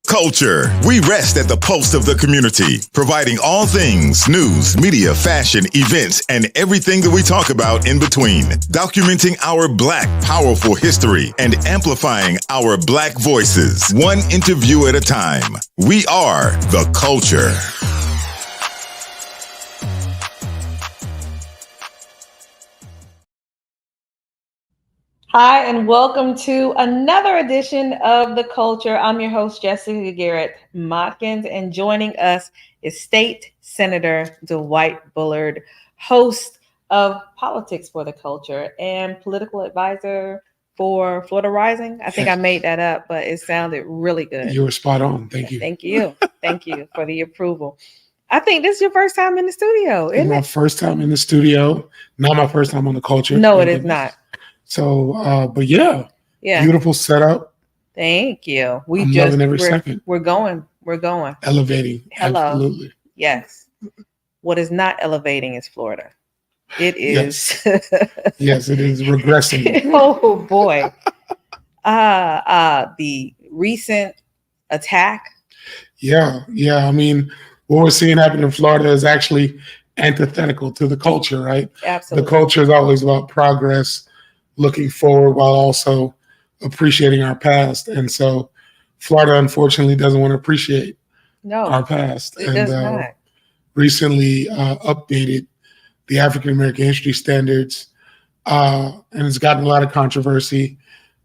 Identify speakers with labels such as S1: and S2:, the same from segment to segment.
S1: Culture. We rest at the pulse of the community, providing all things news, media, fashion, events, and everything that we talk about in between. Documenting our Black powerful history and amplifying our Black voices, one interview at a time. We are the Culture.
S2: Hi, and welcome to another edition of The Culture. I'm your host, Jessica Garrett Modkins, and joining us is State Senator Dwight Bullard, host of Politics for the Culture and political advisor for Florida Rising. I think I made that up, but it sounded really good.
S3: You were spot on. Thank you.
S2: Thank you. Thank you for the approval. I think this is your first time in the studio, isn't it?
S3: My first time in the studio. Not my first time on The Culture.
S2: No, it is not.
S3: So, but yeah, beautiful setup.
S2: Thank you.
S3: I'm loving every second.
S2: We're going.
S3: Elevating.
S2: Hello.
S3: Absolutely.
S2: Yes. What is not elevating is Florida. It is.
S3: Yes, it is regressing.
S2: Oh boy. The recent attack.
S3: Yeah. I mean, what we're seeing happen in Florida is actually antithetical to the culture, right?
S2: Absolutely.
S3: The culture is always about progress, looking forward while also appreciating our past. And so Florida, unfortunately, doesn't want to appreciate our past.
S2: It does not.
S3: Recently updated the African American history standards, and it's gotten a lot of controversy,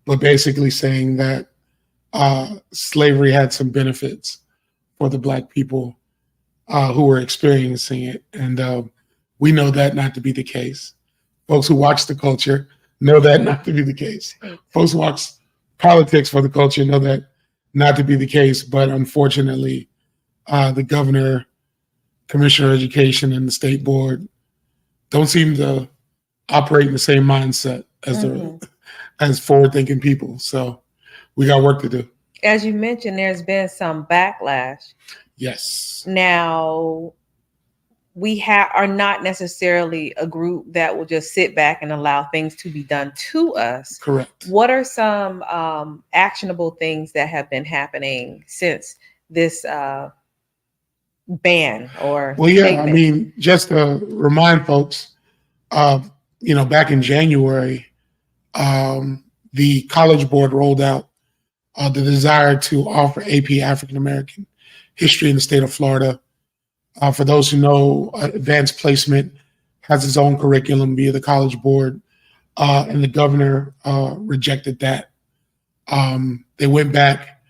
S3: but basically saying that slavery had some benefits for the Black people who were experiencing it. And we know that not to be the case. Folks who watch The Culture know that not to be the case. Folks who watch Politics for the Culture know that not to be the case. But unfortunately, the governor, commissioner of education, and the state board don't seem to operate in the same mindset as as forward-thinking people. So we got work to do.
S2: As you mentioned, there's been some backlash.
S3: Yes.
S2: Now, we are not necessarily a group that will just sit back and allow things to be done to us.
S3: Correct.
S2: What are some actionable things that have been happening since this ban or statement?
S3: I mean, just to remind folks, back in January, the College Board rolled out the desire to offer AP African American history in the state of Florida. For those who know, advanced placement has its own curriculum via the College Board, and the governor rejected that. They went back,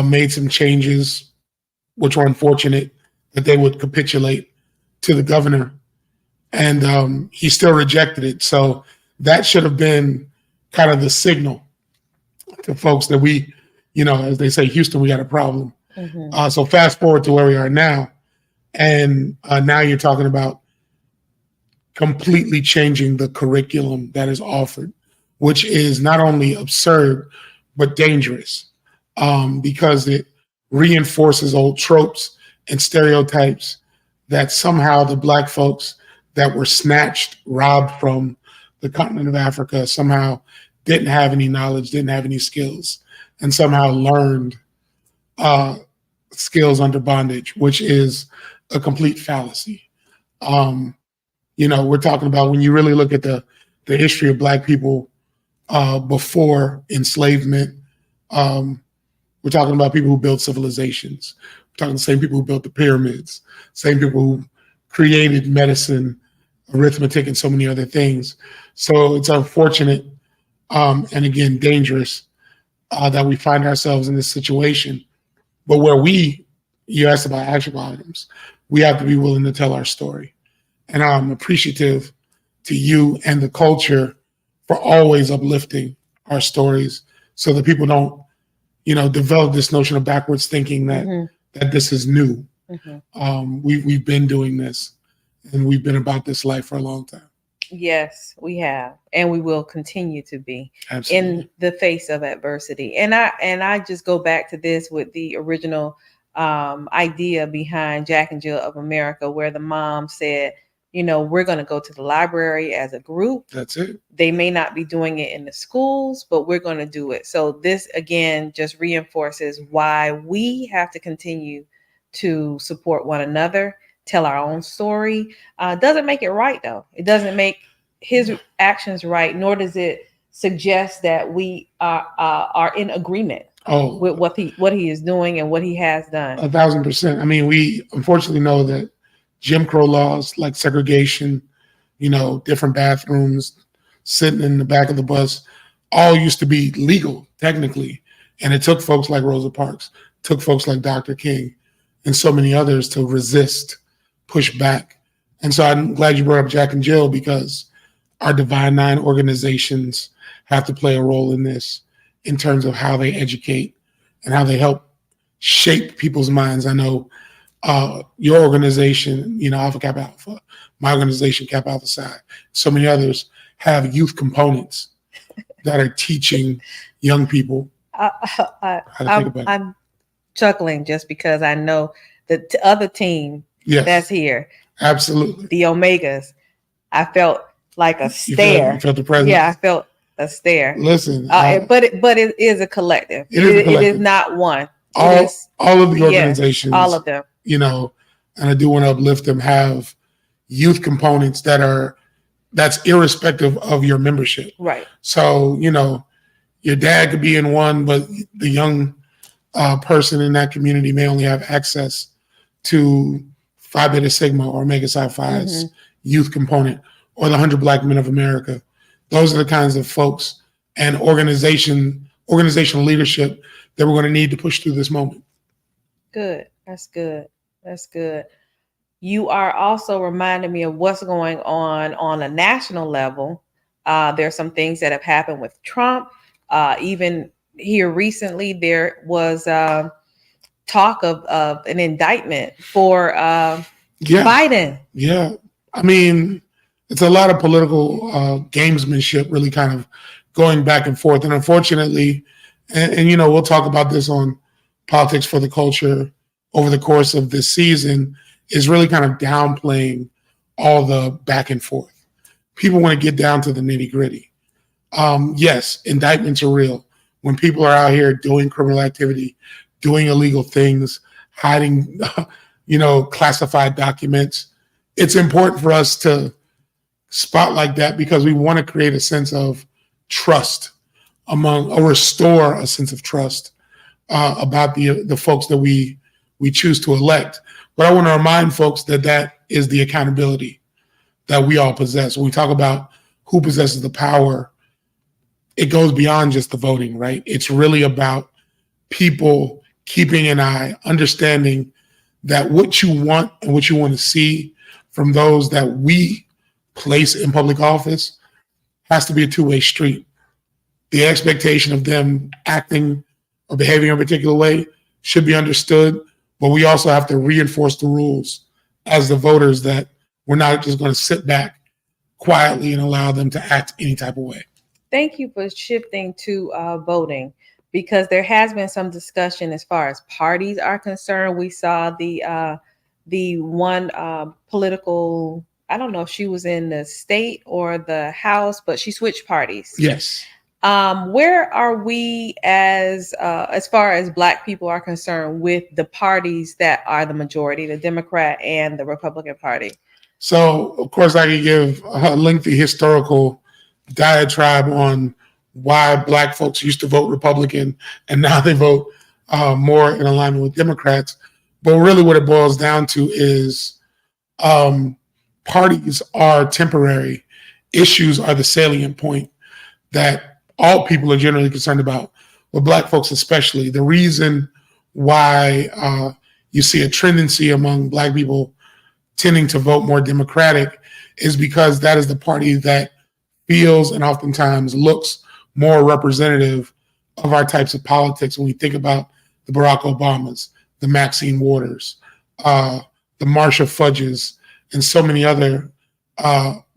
S3: made some changes, which were unfortunate that they would capitulate to the governor, and he still rejected it. So that should have been kind of the signal to folks that we, as they say, Houston, we got a problem. So fast forward to where we are now. And now you're talking about completely changing the curriculum that is offered, which is not only absurd, but dangerous, because it reinforces old tropes and stereotypes that somehow the Black folks that were snatched, robbed from the continent of Africa, somehow didn't have any knowledge, didn't have any skills, and somehow learned skills under bondage, which is a complete fallacy. We're talking about, when you really look at the history of Black people before enslavement, we're talking about people who built civilizations. We're talking the same people who built the pyramids, same people who created medicine, arithmetic, and so many other things. So it's unfortunate and again, dangerous that we find ourselves in this situation. But where you asked about actionable items, we have to be willing to tell our story. And I'm appreciative to you and the culture for always uplifting our stories so that people don't, develop this notion of backwards thinking that this is new. We've been doing this, and we've been about this life for a long time.
S2: Yes, we have, and we will continue to be.
S3: Absolutely.
S2: In the face of adversity. And I just go back to this with the original idea behind Jack and Jill of America, where the mom said, we're going to go to the library as a group.
S3: That's it.
S2: They may not be doing it in the schools, but we're going to do it. So this, again, just reinforces why we have to continue to support one another, tell our own story. Doesn't make it right, though. It doesn't make his actions right, nor does it suggest that we are in agreement with what he is doing and what he has done.
S3: 1,000%. I mean, we unfortunately know that Jim Crow laws like segregation, different bathrooms, sitting in the back of the bus, all used to be legal technically. And it took folks like Rosa Parks, took folks like Dr. King, and so many others to resist, push back. And so I'm glad you brought up Jack and Jill, because our Divine Nine organizations have to play a role in this in terms of how they educate and how they help shape people's minds. I know your organization, Alpha Kappa Alpha, my organization, Kappa Alpha Psi, so many others have youth components that are teaching young people how to think about it.
S2: I'm chuckling just because I know the other team that's here.
S3: Absolutely.
S2: The Omegas. I felt like a stare.
S3: You felt the presence?
S2: Yeah, I felt a stare.
S3: Listen.
S2: But it is a collective. It is not one.
S3: All of the organizations.
S2: All of them.
S3: And I do want to uplift them, have youth components that's irrespective of your membership.
S2: Right.
S3: So, your dad could be in one, but the young person in that community may only have access to Phi Beta Sigma or Omega Psi Phi's youth component, or the 100 Black Men of America. Those are the kinds of folks and organizational leadership that we're going to need to push through this moment.
S2: Good. That's good. You are also reminding me of what's going on a national level. There's some things that have happened with Trump. Even here recently, there was talk of an indictment for Biden.
S3: Yeah. I mean, it's a lot of political gamesmanship really kind of going back and forth. And unfortunately, and we'll talk about this on Politics for the Culture over the course of this season, is really kind of downplaying all the back and forth. People want to get down to the nitty gritty. Yes, indictments are real. When people are out here doing criminal activity, doing illegal things, hiding, classified documents, it's important for us to spotlight that, because we want to create a sense of trust restore a sense of trust about the folks that we choose to elect. But I want to remind folks that is the accountability that we all possess. When we talk about who possesses the power, it goes beyond just the voting, right? It's really about people keeping an eye, understanding that what you want and what you want to see from those that we place in public office has to be a two-way street. The expectation of them acting or behaving in a particular way should be understood, but we also have to reinforce the rules as the voters, that we're not just going to sit back quietly and allow them to act any type of way.
S2: Thank you for shifting to voting, because there has been some discussion as far as parties are concerned. We saw the one political, I don't know if she was in the state or the House, but she switched parties.
S3: Yes.
S2: Where are we as far as Black people are concerned with the parties that are the majority, the Democrat and the Republican Party?
S3: So, of course, I could give a lengthy historical diatribe on why Black folks used to vote Republican and now they vote more in alignment with Democrats. But really what it boils down to is parties are temporary. Issues are the salient point that all people are generally concerned about, but Black folks especially. The reason why you see a tendency among Black people tending to vote more Democratic is because that is the party that feels and oftentimes looks more representative of our types of politics. When we think about the Barack Obamas, the Maxine Waters, the Marsha Fudges, and so many other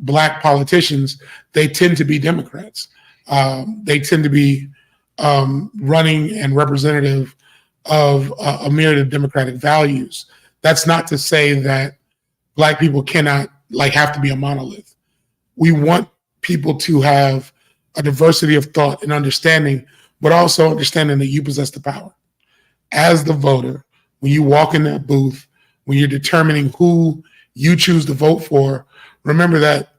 S3: Black politicians, they tend to be Democrats. They tend to be running and representative of a myriad of democratic values. That's not to say that Black people cannot like have to be a monolith. We want people to have a diversity of thought and understanding, but also understanding that you possess the power. As the voter, when you walk in that booth, when you're determining who you choose to vote for, remember that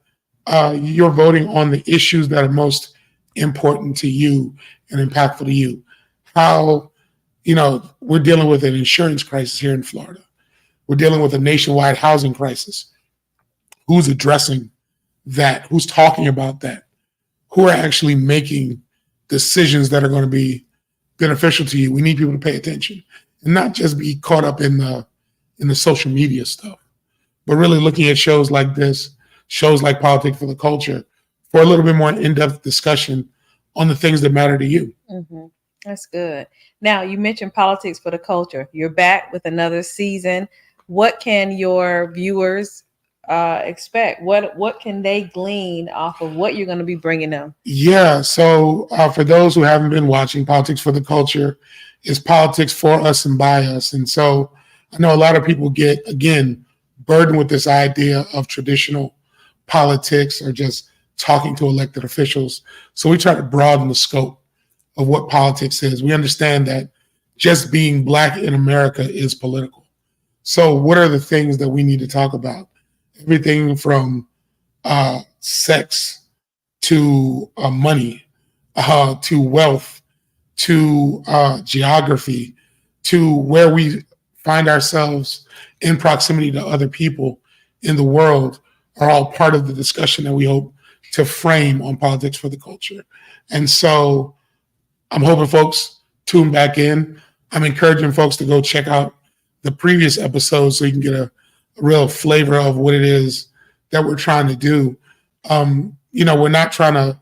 S3: you're voting on the issues that are most important to you and impactful to you. How, we're dealing with an insurance crisis here in Florida. We're dealing with a nationwide housing crisis. Who's addressing that? Who's talking about that? Who are actually making decisions that are going to be beneficial to you? We need people to pay attention and not just be caught up in the social media stuff, but really looking at shows like this, shows like Politics for the Culture, for a little bit more in-depth discussion on the things that matter to you.
S2: Mm-hmm. That's good. Now, you mentioned Politics for the Culture. You're back with another season. What can your viewers expect? What can they glean off of what you're going to be bringing them?
S3: Yeah. So for those who haven't been watching, Politics for the Culture is politics for us and by us. And so I know a lot of people get, again, burdened with this idea of traditional politics or just talking to elected officials. So we try to broaden the scope of what politics is. We understand that just being Black in America is political. So what are the things that we need to talk about? Everything from sex to money, to wealth, to geography, to where we find ourselves in proximity to other people in the world are all part of the discussion that we hope to frame on Politics for the Culture. And so I'm hoping folks tune back in. I'm encouraging folks to go check out the previous episodes so you can get a real flavor of what it is that we're trying to do. We're not trying to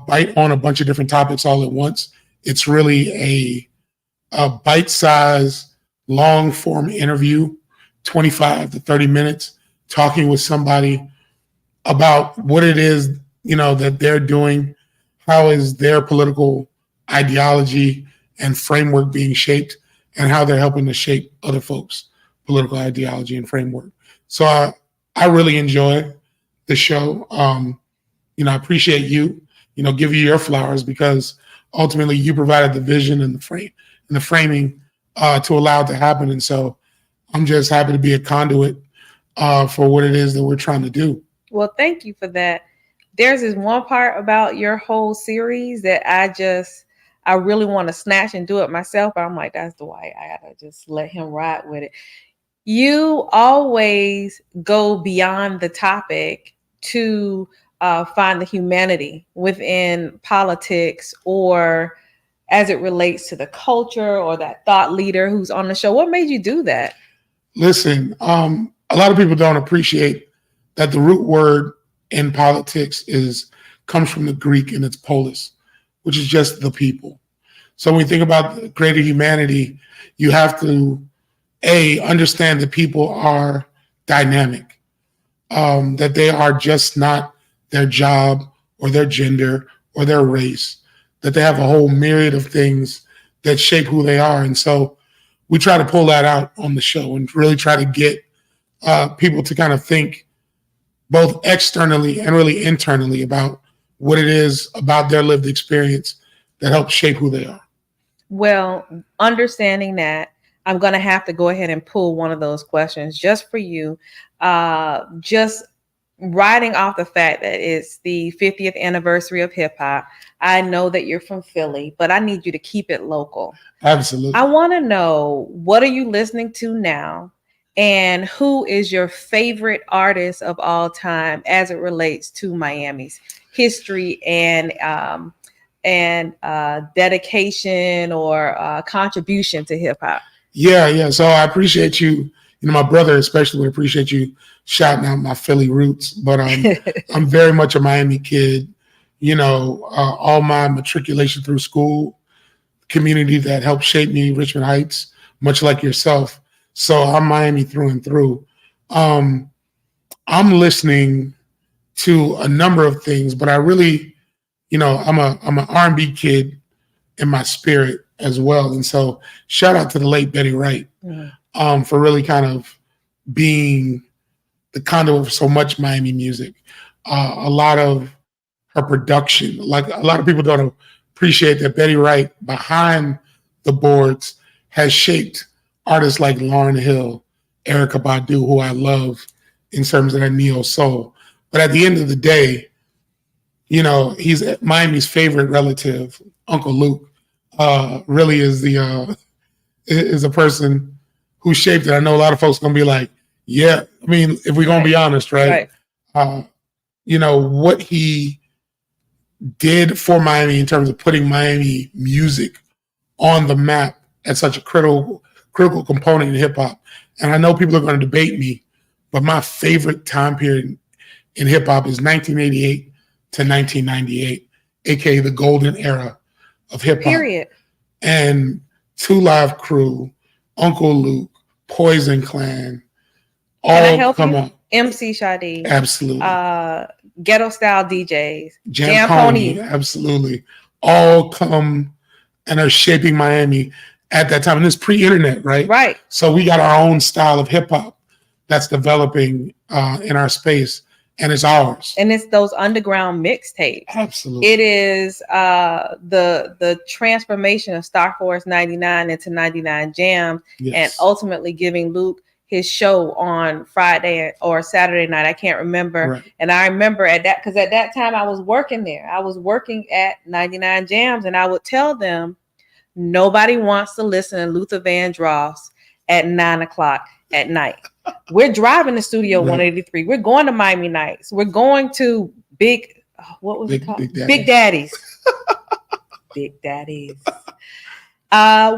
S3: bite on a bunch of different topics all at once. It's really a bite-sized, long-form interview, 25 to 30 minutes, talking with somebody about what it is, that they're doing, how is their political ideology and framework being shaped, and how they're helping to shape other folks' political ideology and framework. So I really enjoy the show. I appreciate you, give you your flowers, because ultimately you provided the vision and the framing to allow it to happen. And so I'm just happy to be a conduit for what it is that we're trying to do.
S2: Well, thank you for that. There's this one part about your whole series that I really want to snatch and do it myself, but I'm like, that's Dwight. I gotta just let him ride with it. You always go beyond the topic to find the humanity within politics, or as it relates to the culture or that thought leader who's on the show. What made you do that?
S3: Listen, a lot of people don't appreciate that the root word in politics comes from the Greek, and it's polis, which is just the people. So when we think about the greater humanity, you have to, understand that people are dynamic, that they are just not their job or their gender or their race, that they have a whole myriad of things that shape who they are. And so we try to pull that out on the show and really try to get people to kind of think both externally and really internally about what it is about their lived experience that helps shape who they are.
S2: Well, understanding that, I'm going to have to go ahead and pull one of those questions just for you. Just riding off the fact that it's the 50th anniversary of hip hop. I know that you're from Philly, but I need you to keep it local.
S3: Absolutely.
S2: I want to know, what are you listening to now? And who is your favorite artist of all time as it relates to Miami's history and dedication or contribution to hip hop?
S3: Yeah. So I appreciate you. My brother especially would appreciate you shouting out my Philly roots. But I'm very much a Miami kid. All my matriculation through school, community that helped shape me, Richmond Heights, much like yourself. So I'm Miami through and through. I'm listening to a number of things, but I really, I'm an R&B kid in my spirit as well. And so shout out to the late Betty Wright for really kind of being the conduit for so much Miami music. A lot of her production, like a lot of people don't appreciate that Betty Wright behind the boards has shaped artists like Lauryn Hill, Erykah Badu, who I love in terms of that neo soul. But at the end of the day, you know, he's Miami's favorite relative, Uncle Luke, really is a person who shaped it. I know a lot of folks are gonna be like, yeah, I mean, if we're gonna be honest, right? You know, what he did for Miami in terms of putting Miami music on the map as such a critical component in hip hop. And I know people are going to debate me, but my favorite time period in hip hop is 1988 to 1998, aka the golden era of hip hop.
S2: Period.
S3: And Two Live Crew, Uncle Luke, Poison Clan, all come on.
S2: MC Sade.
S3: Absolutely.
S2: Ghetto style DJs.
S3: Jam Pony. Absolutely. All come and are shaping Miami at that time. And it's pre-internet, right?
S2: Right.
S3: So we got our own style of hip hop that's developing in our space, and it's ours.
S2: And it's those underground mixtapes.
S3: Absolutely.
S2: It is the transformation of Star Force 99 into 99 Jams, and ultimately giving Luke his show on Friday or Saturday night. I can't remember.
S3: Right.
S2: And I remember at that time I was working there. I was working at 99 Jams, and I would tell them, nobody wants to listen to Luther Vandross at 9:00 at night. We're driving to Studio 183. We're going to Miami Nights. We're going to Big Daddies. Big Daddies.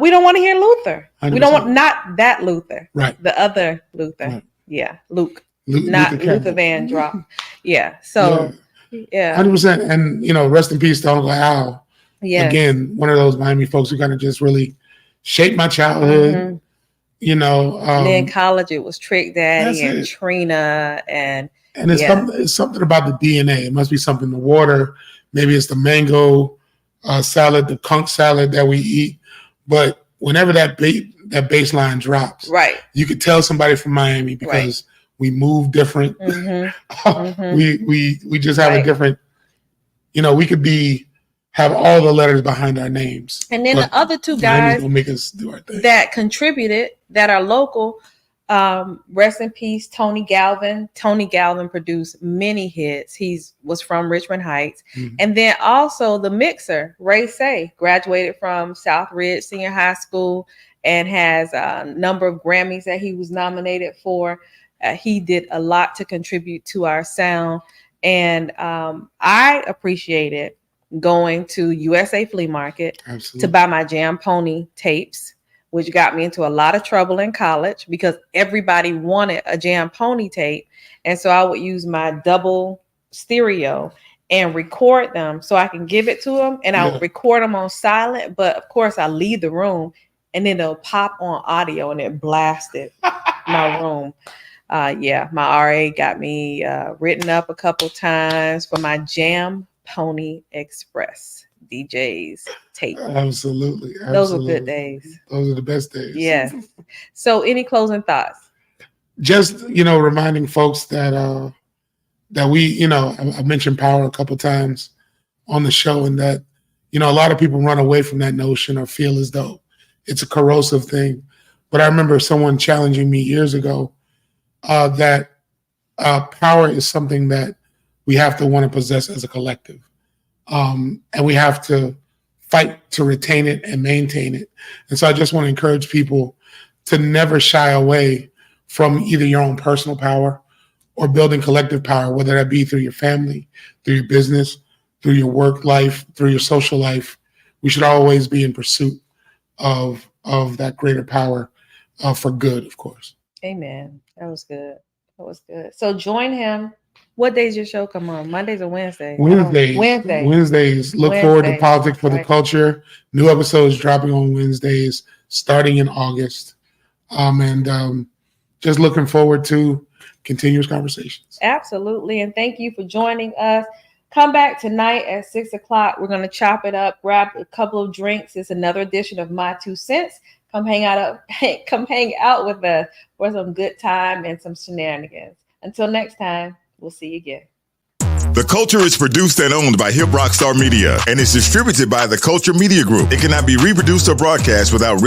S2: We don't want to hear Luther.
S3: 100%.
S2: We don't want, not that Luther.
S3: Right.
S2: The other Luther. Right. Yeah. Luke. Not Luther Vandross. Yeah. So, yeah.
S3: 100%. And, you know, rest in peace to Uncle Al. Yeah. Again, one of those Miami folks who kind of just really shaped my childhood. Mm-hmm. You know.
S2: And then in college, it was Trick Daddy and Trina. And
S3: it's something about the DNA. It must be something, the water. Maybe it's the mango salad, the conch salad that we eat. But whenever that bass line drops,
S2: right,
S3: you could tell somebody from Miami because we move different. Mm-hmm. We just have a different, you know, we could have all the letters behind our names.
S2: And then the other two guys
S3: will make us do our thing.
S2: That contributed, that are local, rest in peace, Tony Galvin. Tony Galvin produced many hits. He was from Richmond Heights. Mm-hmm. And then also the mixer, Ray Say, graduated from Southridge Senior High School and has a number of Grammys that he was nominated for. He did a lot to contribute to our sound. And I appreciated going to USA Flea Market to buy my Jam Pony tapes, which got me into a lot of trouble in college because everybody wanted a Jam Pony tape. And so I would use my double stereo and record them so I can give it to them. And I would record them on silent. But of course, I leave the room and then they'll pop on audio and it blasted my room. My RA got me written up a couple times for my Jam Pony Express DJs tape.
S3: Absolutely.
S2: Those were good days.
S3: Those are the best days.
S2: Yeah. So any closing thoughts?
S3: Just, you know, reminding folks that we, you know, I mentioned power a couple times on the show, and that, you know, a lot of people run away from that notion or feel as though it's a corrosive thing. But I remember someone challenging me years ago that power is something that we have to want to possess as a collective. And we have to fight to retain it and maintain it. And so I just want to encourage people to never shy away from either your own personal power or building collective power, whether that be through your family, through your business, through your work life, through your social life. We should always be in pursuit of that greater power for good, of course.
S2: Amen. That was good. So join him. What days your show come on? Mondays or Wednesdays?
S3: Wednesdays. Look forward to Politics for the Culture. New episodes dropping on Wednesdays, starting in August. Just looking forward to continuous conversations.
S2: Absolutely. And thank you for joining us. Come back tonight at 6:00. We're going to chop it up, grab a couple of drinks. It's another edition of My 2 Cents. Come hang out with us for some good time and some shenanigans. Until next time, we'll see you again.
S1: The Culture is produced and owned by Hip Rockstar Media and is distributed by the Culture Media Group. It cannot be reproduced or broadcast without